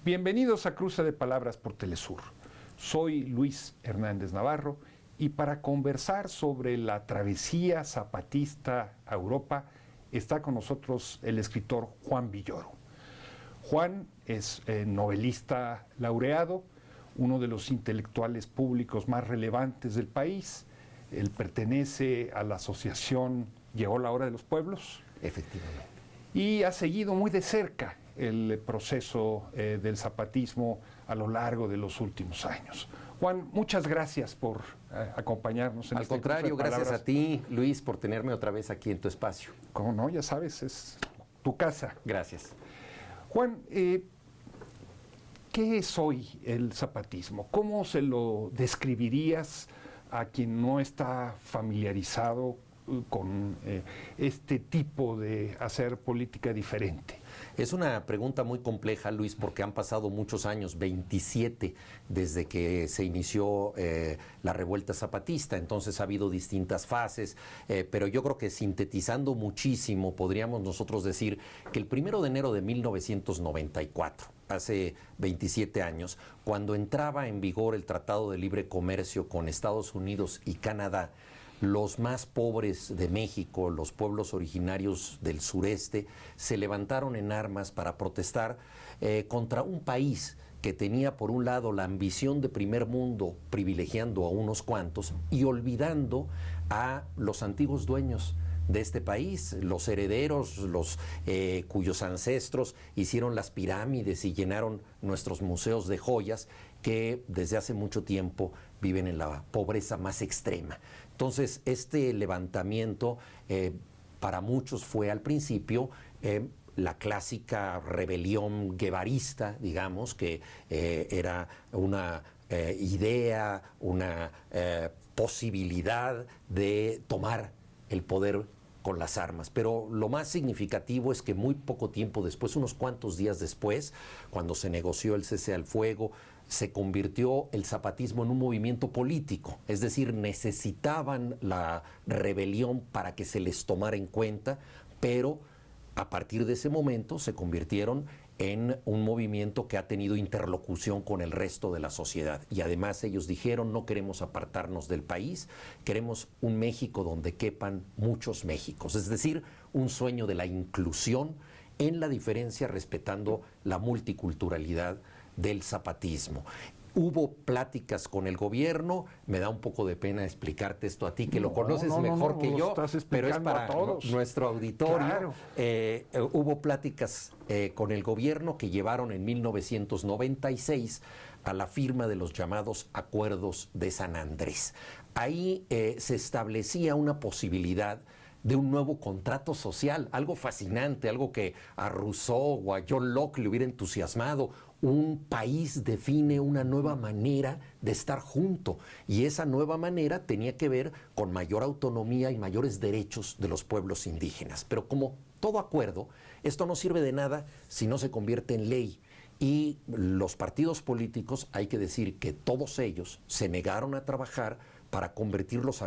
Bienvenidos a Cruce de Palabras por Telesur. Soy Luis Hernández Navarro y para conversar sobre la travesía zapatista a Europa está con nosotros el escritor Juan Villoro. Juan es novelista laureado, uno de los intelectuales públicos más relevantes del país. Él pertenece a la asociación Llegó la Hora de los Pueblos. Efectivamente. Y ha seguido muy de cerca el proceso del zapatismo a lo largo de los últimos años. Juan, muchas gracias por acompañarnos. Al contrario, gracias a ti, Luis, por tenerme otra vez aquí en tu espacio. Como no, ya sabes, es tu casa. Gracias. Juan, ¿qué es hoy el zapatismo? ¿Cómo se lo describirías a quien no está familiarizado con este tipo de hacer política diferente? Es una pregunta muy compleja, Luis, porque han pasado muchos años, 27, desde que se inició la revuelta zapatista. Entonces ha habido distintas fases, pero yo creo que sintetizando muchísimo, podríamos nosotros decir que el 1 de enero de 1994, hace 27 años, cuando entraba en vigor el Tratado de Libre Comercio con Estados Unidos y Canadá, los más pobres de México, los pueblos originarios del sureste, se levantaron en armas para protestar contra un país que tenía por un lado la ambición de primer mundo, privilegiando a unos cuantos y olvidando a los antiguos dueños de este país, los herederos, cuyos ancestros hicieron las pirámides y llenaron nuestros museos de joyas, que desde hace mucho tiempo viven en la pobreza más extrema. Entonces, este levantamiento para muchos fue al principio la clásica rebelión guevarista, digamos, que era una idea, una posibilidad de tomar el poder con las armas. Pero lo más significativo es que muy poco tiempo después, unos cuantos días después, cuando se negoció el cese al fuego, se convirtió el zapatismo en un movimiento político, es decir, necesitaban la rebelión para que se les tomara en cuenta, pero a partir de ese momento se convirtieron en un movimiento que ha tenido interlocución con el resto de la sociedad. Y además ellos dijeron, no queremos apartarnos del país, queremos un México donde quepan muchos Méxicos, es decir, un sueño de la inclusión en la diferencia, respetando la multiculturalidad del zapatismo. Hubo pláticas con el gobierno, me da un poco de pena explicarte esto a ti, que lo conoces mejor que yo, pero es para nuestro auditorio. Claro. Hubo pláticas con el gobierno que llevaron en 1996 a la firma de los llamados Acuerdos de San Andrés. Ahí se establecía una posibilidad de un nuevo contrato social, algo fascinante, algo que a Rousseau o a John Locke le hubiera entusiasmado. Un país define una nueva manera de estar junto, y esa nueva manera tenía que ver con mayor autonomía y mayores derechos de los pueblos indígenas. Pero como todo acuerdo, esto no sirve de nada si no se convierte en ley. Y los partidos políticos, hay que decir que todos ellos se negaron a trabajar para convertir los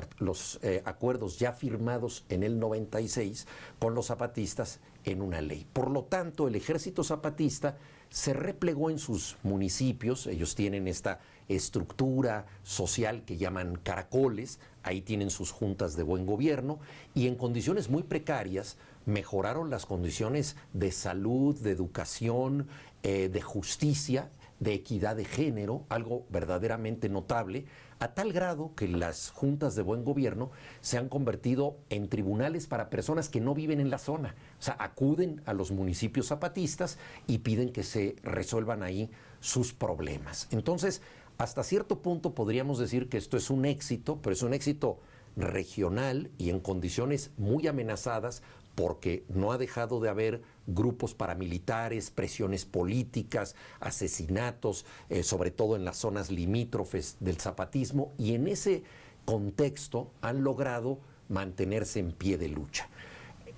acuerdos ya firmados en el 96 con los zapatistas en una ley. Por lo tanto, el ejército zapatista se replegó en sus municipios. Ellos tienen esta estructura social que llaman caracoles, ahí tienen sus juntas de buen gobierno, y en condiciones muy precarias mejoraron las condiciones de salud, de educación, de justicia, de equidad de género, algo verdaderamente notable, a tal grado que las juntas de buen gobierno se han convertido en tribunales para personas que no viven en la zona. O sea, acuden a los municipios zapatistas y piden que se resuelvan ahí sus problemas. Entonces, hasta cierto punto podríamos decir que esto es un éxito, pero es un éxito regional y en condiciones muy amenazadas, porque no ha dejado de haber grupos paramilitares, presiones políticas, asesinatos, sobre todo en las zonas limítrofes del zapatismo, y en ese contexto han logrado mantenerse en pie de lucha.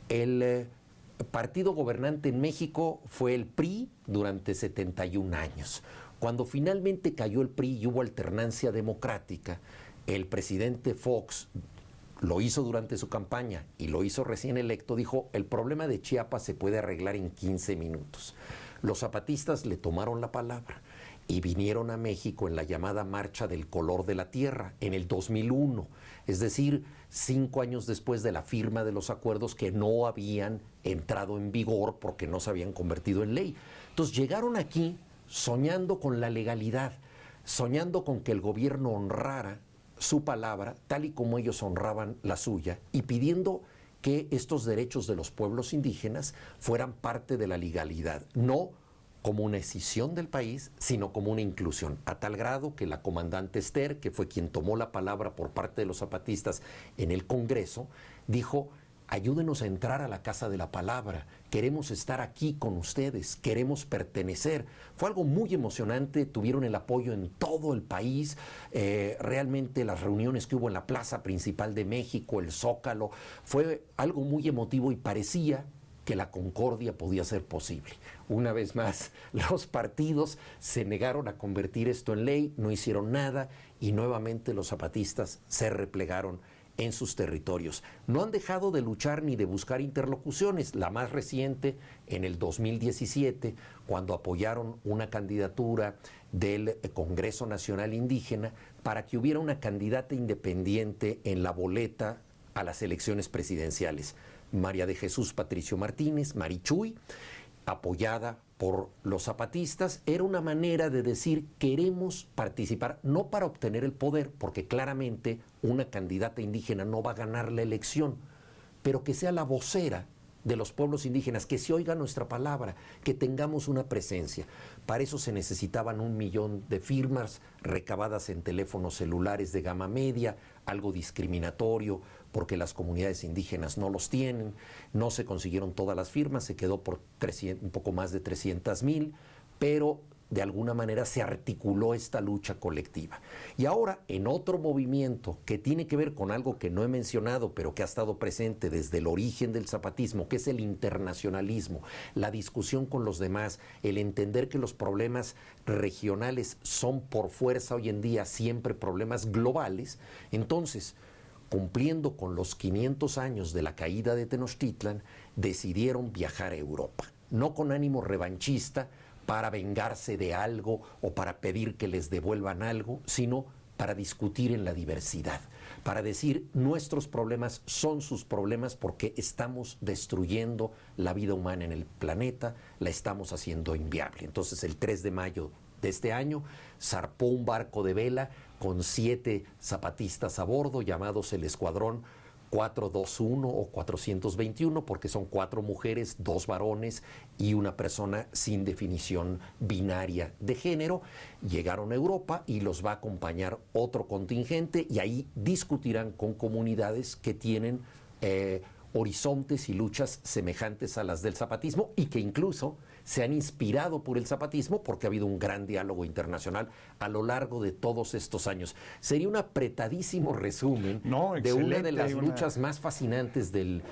El partido gobernante en México fue el PRI durante 71 años. Cuando finalmente cayó el PRI y hubo alternancia democrática, el presidente Fox lo hizo durante su campaña y lo hizo recién electo, dijo, el problema de Chiapas se puede arreglar en 15 minutos. Los zapatistas le tomaron la palabra y vinieron a México en la llamada Marcha del Color de la Tierra, en el 2001, es decir, 5 años después de la firma de los acuerdos que no habían entrado en vigor porque no se habían convertido en ley. Entonces llegaron aquí soñando con la legalidad, soñando con que el gobierno honrara su palabra, tal y como ellos honraban la suya, y pidiendo que estos derechos de los pueblos indígenas fueran parte de la legalidad, no como una escisión del país, sino como una inclusión, a tal grado que la comandante Esther, que fue quien tomó la palabra por parte de los zapatistas en el Congreso, dijo, ayúdenos a entrar a la Casa de la Palabra, queremos estar aquí con ustedes, queremos pertenecer. Fue algo muy emocionante, tuvieron el apoyo en todo el país, realmente las reuniones que hubo en la plaza principal de México, el Zócalo, fue algo muy emotivo y parecía que la concordia podía ser posible. Una vez más, los partidos se negaron a convertir esto en ley, no hicieron nada y nuevamente los zapatistas se replegaron en sus territorios. No han dejado de luchar ni de buscar interlocuciones. La más reciente, en el 2017, cuando apoyaron una candidatura del Congreso Nacional Indígena para que hubiera una candidata independiente en la boleta a las elecciones presidenciales. María de Jesús Patricio Martínez, Marichuy, apoyada por los zapatistas, era una manera de decir queremos participar, no para obtener el poder, porque claramente una candidata indígena no va a ganar la elección, pero que sea la vocera de los pueblos indígenas, que se oiga nuestra palabra, que tengamos una presencia. Para eso se necesitaban 1 millón de firmas recabadas en teléfonos celulares de gama media, algo discriminatorio, porque las comunidades indígenas no los tienen, no se consiguieron todas las firmas, se quedó por un poco más de 300,000, pero de alguna manera se articuló esta lucha colectiva. Y ahora, en otro movimiento que tiene que ver con algo que no he mencionado, pero que ha estado presente desde el origen del zapatismo, que es el internacionalismo, la discusión con los demás, el entender que los problemas regionales son por fuerza hoy en día siempre problemas globales, entonces, cumpliendo con los 500 años de la caída de Tenochtitlan, decidieron viajar a Europa, no con ánimo revanchista, para vengarse de algo o para pedir que les devuelvan algo, sino para discutir en la diversidad, para decir nuestros problemas son sus problemas porque estamos destruyendo la vida humana en el planeta, la estamos haciendo inviable. Entonces el 3 de mayo de este año zarpó un barco de vela con 7 zapatistas a bordo llamados el Escuadrón 421 o 421, porque son 4 mujeres, 2 varones y una persona sin definición binaria de género. Llegaron a Europa y los va a acompañar otro contingente y ahí discutirán con comunidades que tienen horizontes y luchas semejantes a las del zapatismo y que incluso se han inspirado por el zapatismo porque ha habido un gran diálogo internacional a lo largo de todos estos años. Sería un apretadísimo resumen de una de las luchas más fascinantes del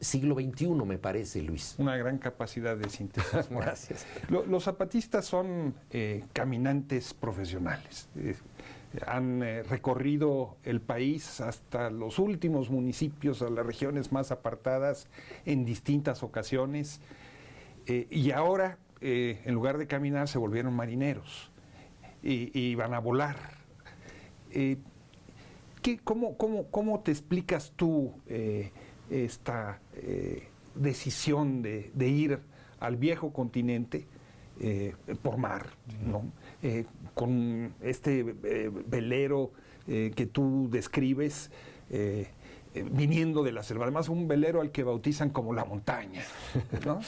siglo XXI, me parece, Luis. Una gran capacidad de síntesis. Gracias. Los zapatistas son caminantes profesionales. Han recorrido el país hasta los últimos municipios, a las regiones más apartadas en distintas ocasiones. Y ahora, en lugar de caminar, se volvieron marineros y van a volar. ¿Cómo te explicas tú esta decisión de ir al viejo continente por mar, ¿no? Con este velero que tú describes, viniendo de la selva, además un velero al que bautizan como la montaña, ¿no?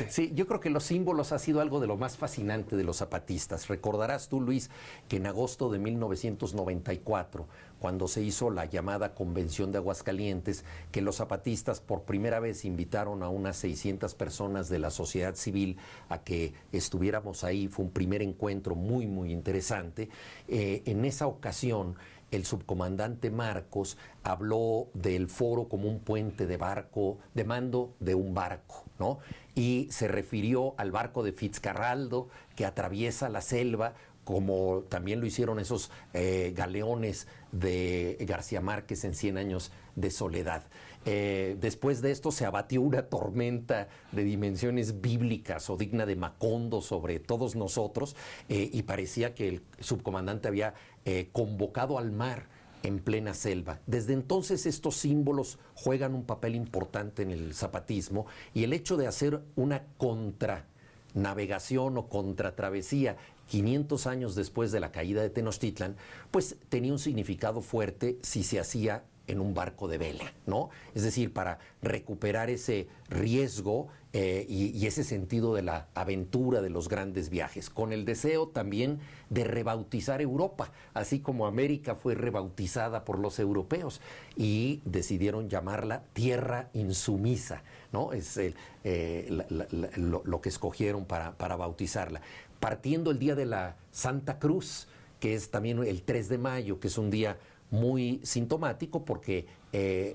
Sí, yo creo que los símbolos ha sido algo de lo más fascinante de los zapatistas. Recordarás tú, Luis, que en agosto de 1994, cuando se hizo la llamada Convención de Aguascalientes, que los zapatistas por primera vez invitaron a unas 600 personas de la sociedad civil a que estuviéramos ahí, fue un primer encuentro muy, muy interesante. En esa ocasión, el subcomandante Marcos habló del foro como un puente de mando de un barco, ¿no? Y se refirió al barco de Fitzcarraldo que atraviesa la selva como también lo hicieron esos galeones de García Márquez en 100 años de soledad. Después de esto se abatió una tormenta de dimensiones bíblicas o digna de Macondo sobre todos nosotros, y parecía que el subcomandante había convocado al mar en plena selva. Desde entonces estos símbolos juegan un papel importante en el zapatismo, y el hecho de hacer una contranavegación o contratravesía 500 años después de la caída de Tenochtitlan, pues tenía un significado fuerte si se hacía en un barco de vela, ¿no? Es decir, para recuperar ese riesgo y ese sentido de la aventura de los grandes viajes, con el deseo también de rebautizar Europa, así como América fue rebautizada por los europeos y decidieron llamarla Tierra Insumisa, ¿no? Es lo que escogieron para bautizarla. Partiendo el día de la Santa Cruz, que es también el 3 de mayo, que es un día muy sintomático porque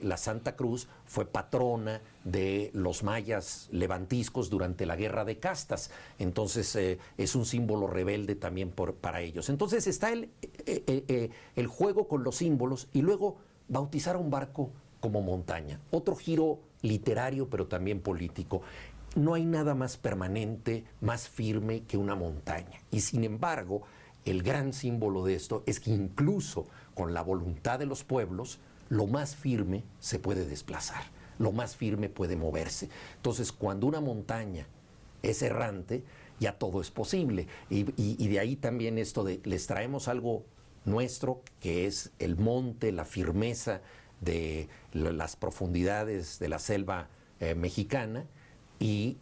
la Santa Cruz fue patrona de los mayas levantiscos durante la Guerra de Castas. Entonces es un símbolo rebelde también para ellos. Entonces está el juego con los símbolos, y luego bautizar a un barco como montaña. Otro giro literario, pero también político. No hay nada más permanente, más firme que una montaña. Y sin embargo, el gran símbolo de esto es que incluso con la voluntad de los pueblos, lo más firme se puede desplazar, lo más firme puede moverse. Entonces, cuando una montaña es errante, ya todo es posible. Y de ahí también esto de les traemos algo nuestro, que es el monte, la firmeza de las profundidades de la selva mexicana, y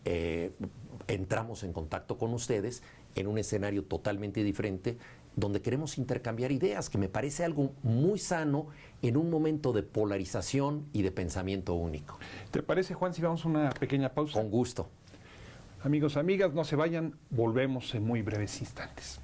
entramos en contacto con ustedes en un escenario totalmente diferente, donde queremos intercambiar ideas, que me parece algo muy sano en un momento de polarización y de pensamiento único. ¿Te parece, Juan, si vamos a una pequeña pausa? Con gusto. Amigos, amigas, no se vayan, volvemos en muy breves instantes.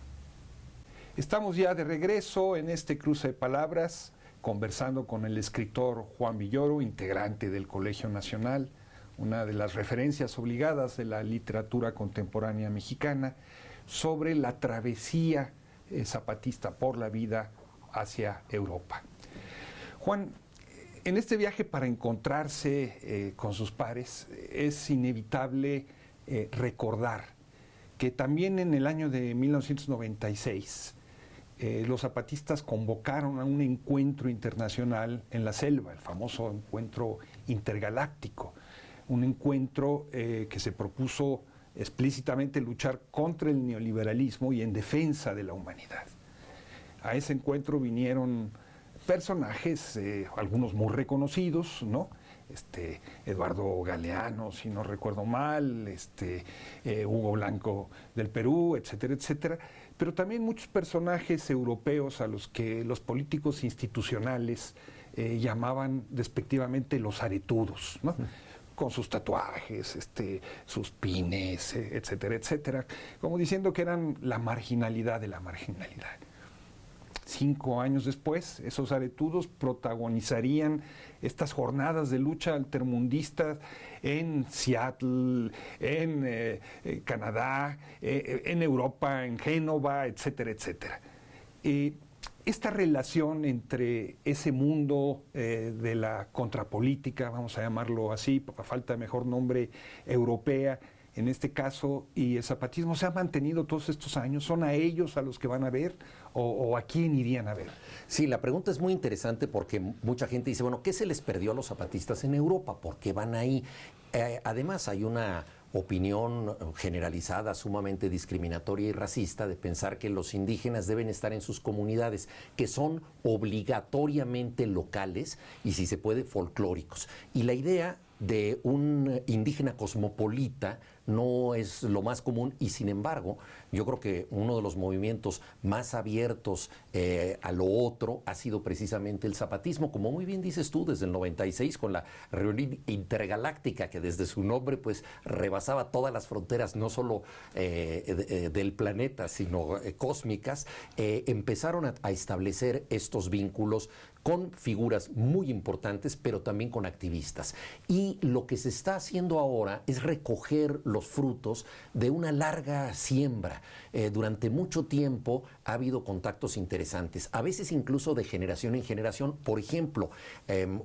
Estamos ya de regreso en este cruce de palabras, conversando con el escritor Juan Villoro, integrante del Colegio Nacional, una de las referencias obligadas de la literatura contemporánea mexicana, sobre la travesía zapatista por la vida hacia Europa. Juan, en este viaje para encontrarse con sus pares es inevitable recordar que también en el año de 1996 los zapatistas convocaron a un encuentro internacional en la selva, el famoso encuentro intergaláctico, un encuentro que se propuso explícitamente luchar contra el neoliberalismo y en defensa de la humanidad. A ese encuentro vinieron personajes, algunos muy reconocidos, ¿no? Eduardo Galeano, si no recuerdo mal, Hugo Blanco del Perú, etcétera, etcétera, pero también muchos personajes europeos a los que los políticos institucionales llamaban despectivamente los aretudos, ¿no? Con sus tatuajes, sus pines, etcétera, etcétera, como diciendo que eran la marginalidad de la marginalidad. 5 años después, esos aretudos protagonizarían estas jornadas de lucha altermundista en Seattle, en Canadá, en Europa, en Génova, etcétera, etcétera. Esta relación entre ese mundo de la contrapolítica, vamos a llamarlo así, a falta de mejor nombre, europea, en este caso, y el zapatismo se ha mantenido todos estos años. ¿Son a ellos a los que van a ver o a quién irían a ver? Sí, la pregunta es muy interesante porque mucha gente dice, bueno, ¿qué se les perdió a los zapatistas en Europa? ¿Por qué van ahí? Además, hay una opinión generalizada, sumamente discriminatoria y racista, de pensar que los indígenas deben estar en sus comunidades, que son obligatoriamente locales y, si se puede, folclóricos. Y la idea de un indígena cosmopolita no es lo más común, y sin embargo yo creo que uno de los movimientos más abiertos a lo otro ha sido precisamente el zapatismo, como muy bien dices tú, desde el 96 con la reunión intergaláctica, que desde su nombre pues rebasaba todas las fronteras, no solo del planeta, sino cósmicas. Empezaron a establecer estos vínculos con figuras muy importantes, pero también con activistas. Y lo que se está haciendo ahora es recoger los frutos de una larga siembra. Durante mucho tiempo ha habido contactos interesantes, a veces incluso de generación en generación. Por ejemplo,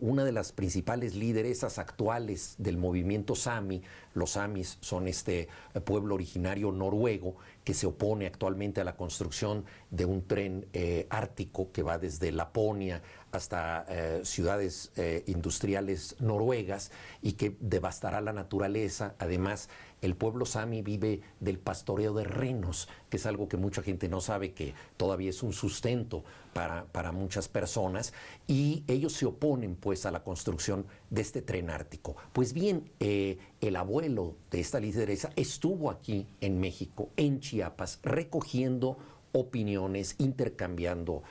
una de las principales lideresas actuales del movimiento Sami, los Samis son este pueblo originario noruego que se opone actualmente a la construcción de un tren ártico que va desde Laponia hasta ciudades industriales noruegas y que devastará la naturaleza. Además, el pueblo Sami vive del pastoreo de renos, que es algo que mucha gente no sabe, que todavía es un sustento para muchas personas, y ellos se oponen pues a la construcción de este tren ártico. Pues bien, el abuelo de esta lideresa estuvo aquí en México, en Chiapas, recogiendo opiniones, intercambiando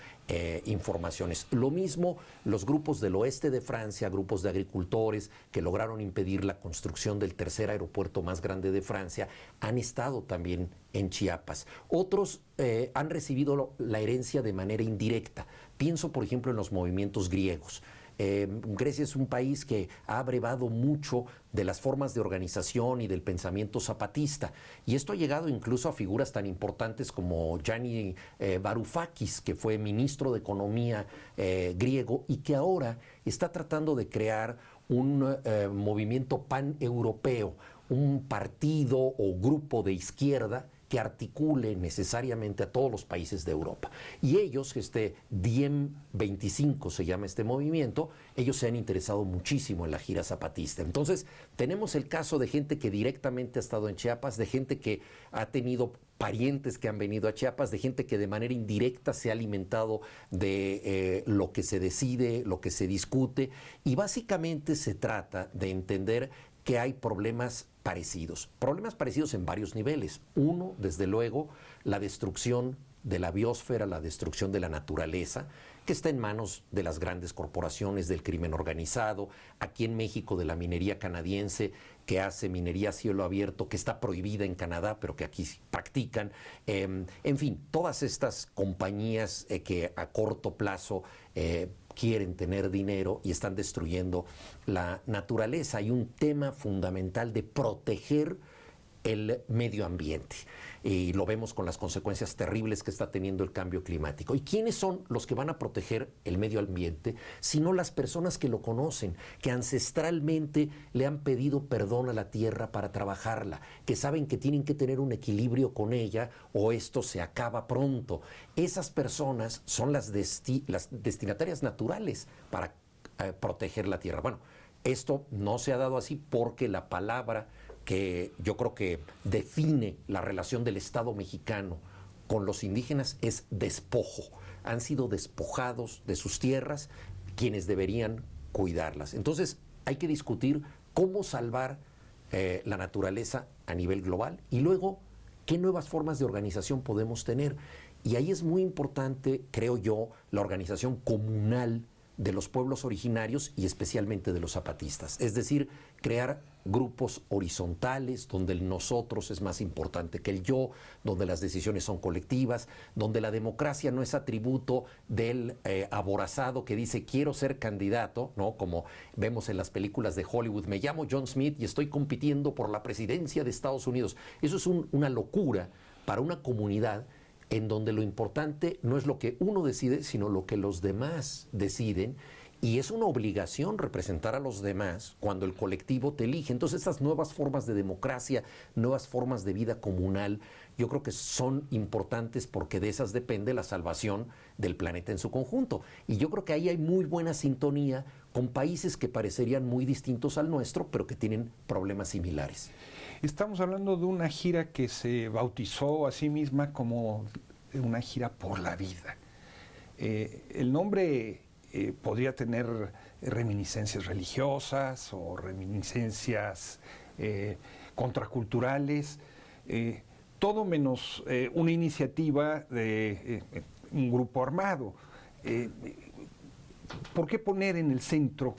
informaciones. Lo mismo los grupos del oeste de Francia, grupos de agricultores que lograron impedir la construcción del tercer aeropuerto más grande de Francia, han estado también en Chiapas. Otros han recibido la herencia de manera indirecta. Pienso, por ejemplo, en los movimientos griegos. Grecia es un país que ha abrevado mucho de las formas de organización y del pensamiento zapatista, y esto ha llegado incluso a figuras tan importantes como Gianni Varoufakis, que fue ministro de Economía griego y que ahora está tratando de crear un movimiento paneuropeo, un partido o grupo de izquierda que articule necesariamente a todos los países de Europa. Y ellos, Diem 25 se llama este movimiento, ellos se han interesado muchísimo en la gira zapatista. Entonces, tenemos el caso de gente que directamente ha estado en Chiapas, de gente que ha tenido parientes que han venido a Chiapas, de gente que de manera indirecta se ha alimentado de lo que se decide, lo que se discute, y básicamente se trata de entender que hay problemas parecidos en varios niveles. Uno, desde luego, la destrucción de la biosfera, la destrucción de la naturaleza, que está en manos de las grandes corporaciones, del crimen organizado, aquí en México de la minería canadiense, que hace minería a cielo abierto, que está prohibida en Canadá, pero que aquí practican. En fin, todas estas compañías que a corto plazo quieren tener dinero y están destruyendo la naturaleza. Hay un tema fundamental de proteger el medio ambiente, y lo vemos con las consecuencias terribles que está teniendo el cambio climático. ¿Y quiénes son los que van a proteger el medio ambiente? Sino las personas que lo conocen, que ancestralmente le han pedido perdón a la tierra para trabajarla, que saben que tienen que tener un equilibrio con ella o esto se acaba pronto. Esas personas son las destinatarias naturales para proteger la tierra. Bueno, esto no se ha dado así porque la palabra que yo creo que define la relación del Estado mexicano con los indígenas es despojo. Han sido despojados de sus tierras quienes deberían cuidarlas. Entonces hay que discutir cómo salvar la naturaleza a nivel global y luego qué nuevas formas de organización podemos tener. Y ahí es muy importante, creo yo, la organización comunal de los pueblos originarios y especialmente de los zapatistas. Es decir, crear grupos horizontales donde el nosotros es más importante que el yo, donde las decisiones son colectivas, donde la democracia no es atributo del aborazado que dice quiero ser candidato, ¿no? Como vemos en las películas de Hollywood, me llamo John Smith y estoy compitiendo por la presidencia de Estados Unidos. Eso es una locura para una comunidad en donde lo importante no es lo que uno decide, sino lo que los demás deciden, y es una obligación representar a los demás cuando el colectivo te elige. Entonces, estas nuevas formas de democracia, nuevas formas de vida comunal, yo creo que son importantes porque de esas depende la salvación del planeta en su conjunto. Y yo creo que ahí hay muy buena sintonía con países que parecerían muy distintos al nuestro, pero que tienen problemas similares. Estamos hablando de una gira que se bautizó a sí misma como una gira por la vida. El nombre podría tener reminiscencias religiosas o reminiscencias contraculturales, todo menos una iniciativa de un grupo armado. ¿Por qué poner en el centro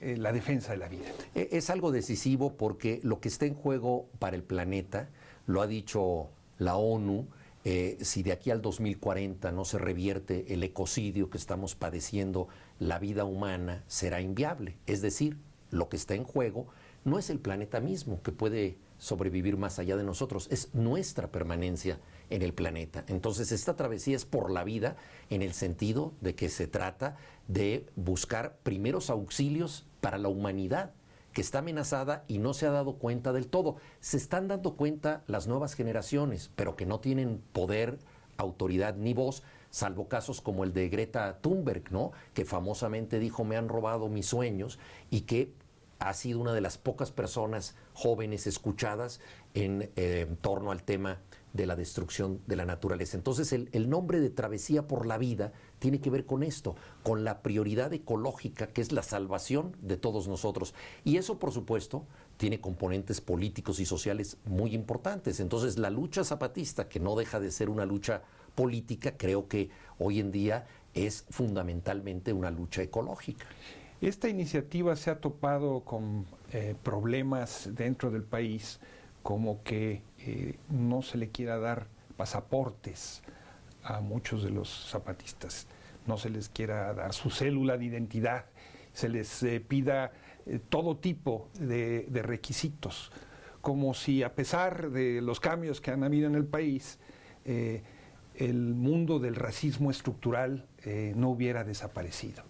la defensa de la vida? Es algo decisivo porque lo que está en juego para el planeta, lo ha dicho la ONU, si de aquí al 2040 no se revierte el ecocidio que estamos padeciendo, la vida humana será inviable. Es decir, lo que está en juego no es el planeta mismo, que puede sobrevivir más allá de nosotros, es nuestra permanencia en el planeta. Entonces, esta travesía es por la vida, en el sentido de que se trata de buscar primeros auxilios para la humanidad, que está amenazada y no se ha dado cuenta del todo. Se están dando cuenta las nuevas generaciones, pero que no tienen poder, autoridad ni voz, salvo casos como el de Greta Thunberg, ¿no?, que famosamente dijo: me han robado mis sueños, y que ha sido una de las pocas personas jóvenes escuchadas en torno al tema de la destrucción de la naturaleza. Entonces, el nombre de Travesía por la Vida tiene que ver con esto, con la prioridad ecológica, que es la salvación de todos nosotros. Y eso, por supuesto, tiene componentes políticos y sociales muy importantes. Entonces, la lucha zapatista, que no deja de ser una lucha política, creo que hoy en día es fundamentalmente una lucha ecológica. Esta iniciativa se ha topado con problemas dentro del país, como que no se le quiera dar pasaportes a muchos de los zapatistas, no se les quiera dar su cédula de identidad, se les pida todo tipo de requisitos, como si, a pesar de los cambios que han habido en el país, el mundo del racismo estructural no hubiera desaparecido.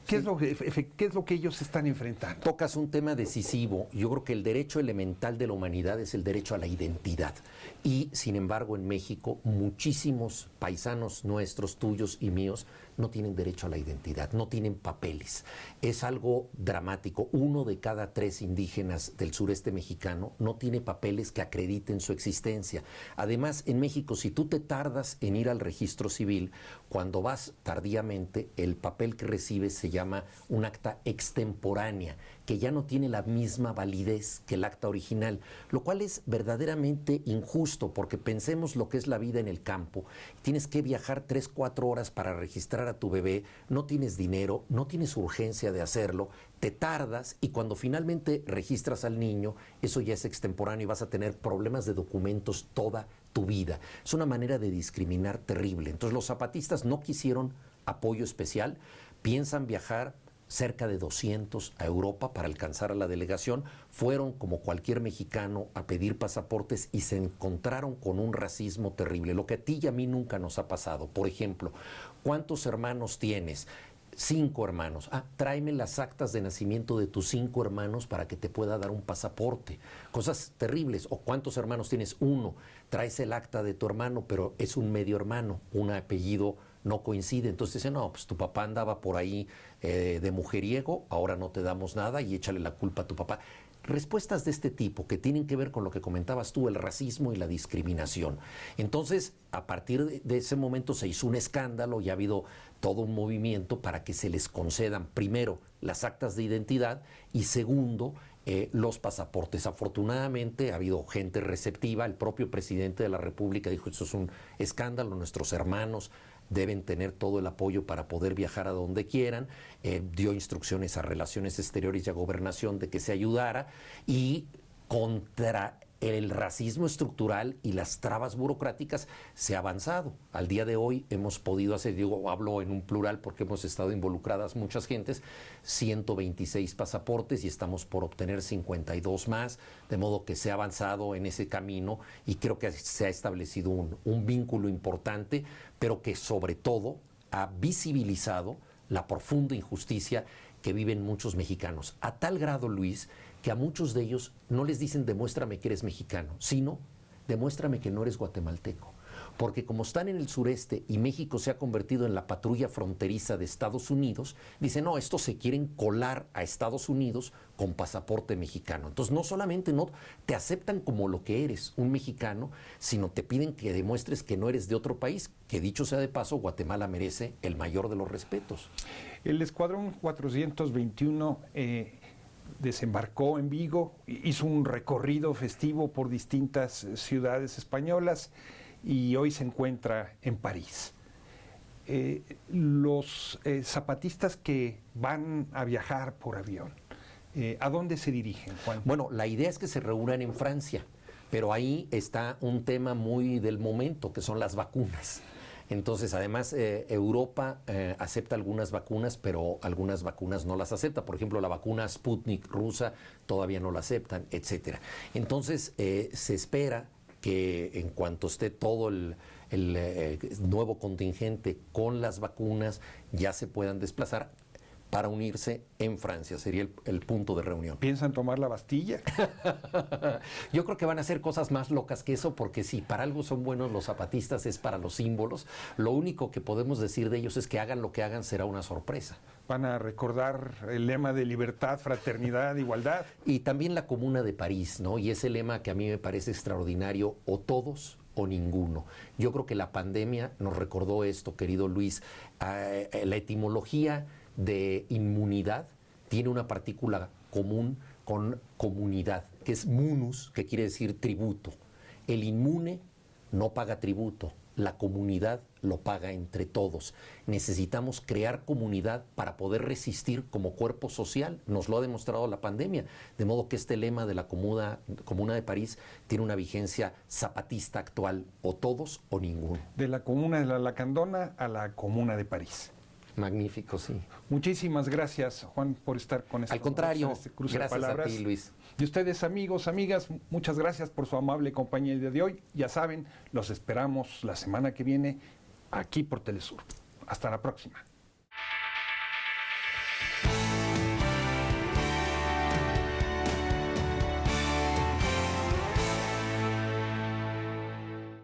¿Qué es lo que ellos están enfrentando? Tocas un tema decisivo. Yo creo que el derecho elemental de la humanidad es el derecho a la identidad. Y, sin embargo, en México, muchísimos paisanos nuestros, tuyos y míos, no tienen derecho a la identidad, no tienen papeles. Es algo dramático. 1 de cada 3 indígenas del sureste mexicano no tiene papeles que acrediten su existencia. Además, en México, si tú te tardas en ir al registro civil, cuando vas tardíamente, el papel que recibes se llama un acta extemporánea, que ya no tiene la misma validez que el acta original, lo cual es verdaderamente injusto, porque pensemos lo que es la vida en el campo. Tienes que viajar 3-4 horas para registrar a tu bebé, no tienes dinero, no tienes urgencia de hacerlo, te tardas, y cuando finalmente registras al niño, eso ya es extemporáneo y vas a tener problemas de documentos toda tu vida. Es una manera de discriminar terrible. Entonces, los zapatistas no quisieron apoyo especial, piensan viajar cerca de 200 a Europa para alcanzar a la delegación. Fueron, como cualquier mexicano, a pedir pasaportes y se encontraron con un racismo terrible, lo que a ti y a mí nunca nos ha pasado. Por ejemplo, ¿cuántos hermanos tienes? 5 hermanos. Tráeme las actas de nacimiento de tus 5 hermanos para que te pueda dar un pasaporte. Cosas terribles. ¿O cuántos hermanos tienes? 1. Traes el acta de tu hermano, pero es un medio hermano, un apellido no coincide. Entonces dicen: no, pues tu papá andaba por ahí de mujeriego, ahora no te damos nada y échale la culpa a tu papá. Respuestas de este tipo que tienen que ver con lo que comentabas tú, el racismo y la discriminación. Entonces, a partir de ese momento se hizo un escándalo y ha habido todo un movimiento para que se les concedan, primero, las actas de identidad y, segundo, los pasaportes. Afortunadamente ha habido gente receptiva. El propio presidente de la República dijo: esto es un escándalo, nuestros hermanos deben tener todo el apoyo para poder viajar a donde quieran. Dio instrucciones a Relaciones Exteriores y a Gobernación de que se ayudara, y contra el racismo estructural y las trabas burocráticas se ha avanzado. Al día de hoy hemos podido hacer, digo, hablo en un plural porque hemos estado involucradas muchas gentes, 126 pasaportes y estamos por obtener 52 más, de modo que se ha avanzado en ese camino y creo que se ha establecido un vínculo importante, pero que sobre todo ha visibilizado la profunda injusticia que viven muchos mexicanos. A tal grado, Luis, que a muchos de ellos no les dicen demuéstrame que eres mexicano, sino demuéstrame que no eres guatemalteco. Porque como están en el sureste y México se ha convertido en la patrulla fronteriza de Estados Unidos, dicen: no, estos se quieren colar a Estados Unidos con pasaporte mexicano. Entonces no solamente no te aceptan como lo que eres, un mexicano, sino te piden que demuestres que no eres de otro país, que dicho sea de paso, Guatemala merece el mayor de los respetos. El Escuadrón 421 desembarcó en Vigo, hizo un recorrido festivo por distintas ciudades españolas y hoy se encuentra en París. Los zapatistas que van a viajar por avión, ¿a dónde se dirigen, Juan? Bueno, la idea es que se reúnan en Francia. Pero ahí está un tema muy del momento, que son las vacunas. Entonces, además, Europa acepta algunas vacunas, pero algunas vacunas no las acepta. Por ejemplo, la vacuna Sputnik rusa todavía no la aceptan, etcétera. Entonces, se espera que en cuanto esté todo el nuevo contingente con las vacunas, ya se puedan desplazar para unirse en Francia. Sería el punto de reunión. ¿Piensan tomar la Bastilla? Yo creo que van a hacer cosas más locas que eso, porque si para algo son buenos los zapatistas es para los símbolos. Lo único que podemos decir de ellos es que hagan lo que hagan, será una sorpresa. Van a recordar el lema de libertad, fraternidad, igualdad. Y también la Comuna de París, ¿no? Y ese lema que a mí me parece extraordinario, o todos o ninguno. Yo creo que la pandemia nos recordó esto, querido Luis. La etimología de inmunidad tiene una partícula común con comunidad, que es munus, que quiere decir tributo. El inmune no paga tributo, la comunidad lo paga entre todos. Necesitamos crear comunidad para poder resistir como cuerpo social, nos lo ha demostrado la pandemia, de modo que este lema de la Comuna de París tiene una vigencia zapatista actual, o todos o ninguno. De la Comuna de la Lacandona a la Comuna de París. Magnífico, sí. Muchísimas gracias, Juan, por estar con nosotros. Al contrario, en este cruce gracias de palabras. a ti, Luis. Y ustedes, amigos, amigas, muchas gracias por su amable compañía el día de hoy. Ya saben, los esperamos la semana que viene aquí por Telesur. Hasta la próxima.